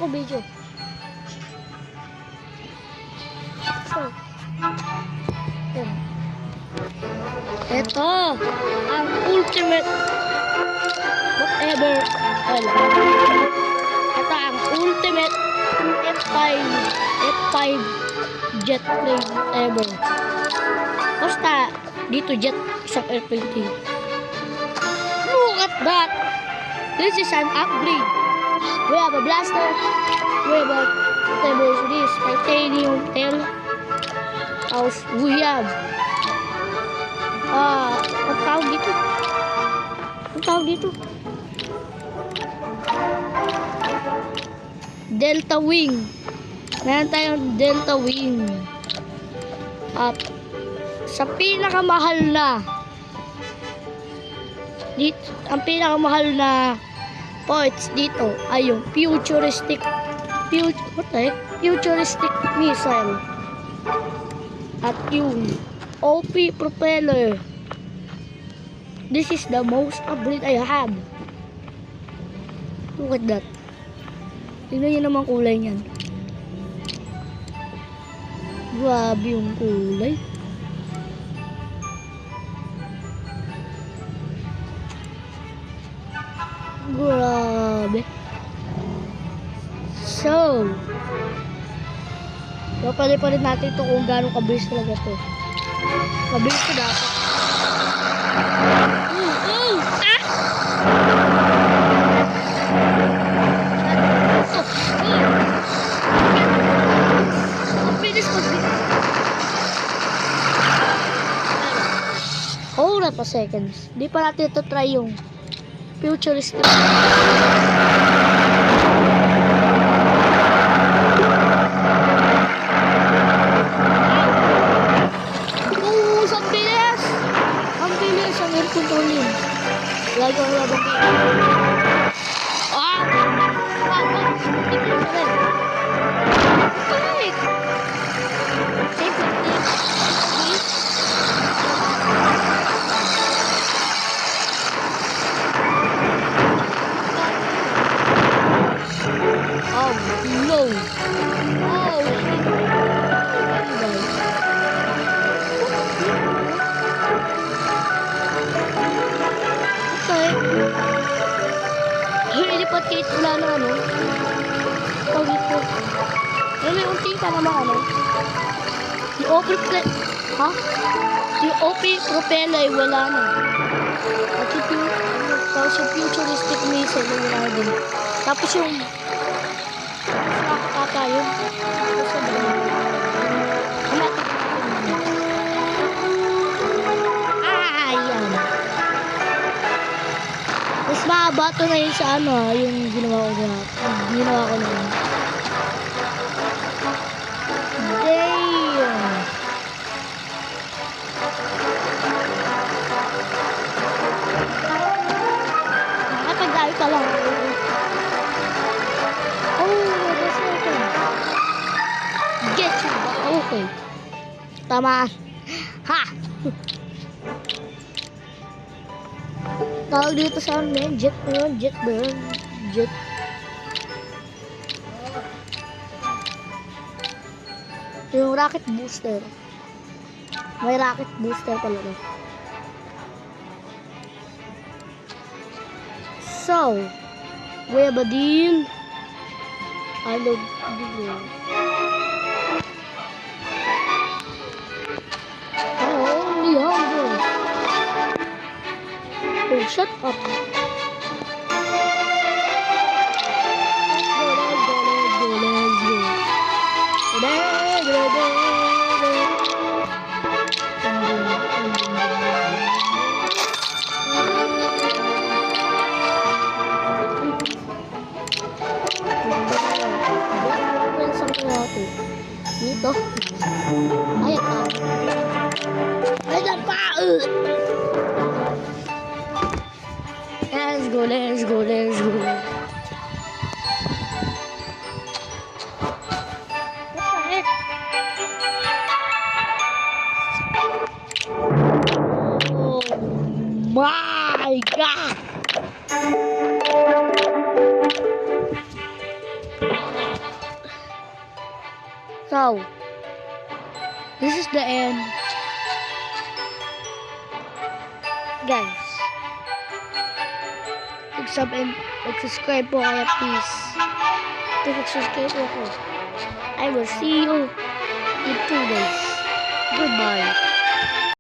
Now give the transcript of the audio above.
ako video. So, ito ang ultimate whatever. Ito ang ultimate F5 jet plane ever. Basta dito jet isang airplane thing. Look at that. This is an upgrade. We have a blaster. We have a whatever is this titanium tail. Tapos we have ang tawag dito. Delta wing. Meron tayong delta wing. At sa pinakamahal na dito, ang pinakamahal na parts dito ay yung futuristic missile at yung OP propeller. This is the most upgrade I have. Look at that. Tingnan nyo naman kulay niyan. Grabe yung kulay. Grabe. So, papalay pa rin natin ito kung gano'ng kabilis talaga ito. Kabilis ko dapat. Hold up a seconds. Di pa natin ito try yung futuristic. Ang bilis ang air controlling. Lagi ang labang kahit wala na ano pag ito may unti pa naman yung OP yung OP propeller ay wala na at yung futuristic missile ay wala din tapos yung nakakata yun mas mahaba ito na yun sa ano yung ginawa ko na yun. Damn! Nakatagay pa lang. Oh, that's okay. Get you. Okay. Tama. Ha! Tawag dito sa amin, jet burn. Yung rocket booster. May rocket booster pala na. So, we have a deal. I love the deal. Only hunger. Oh, shut up. Dito. Ayan pa. Ayan pa. Let's go. What the heck? Oh my God! So, this is the end. Guys, mag-sub and mag-subscribe po kaya please. Mag-subscribe po ako. I will see you in 2 days. Goodbye.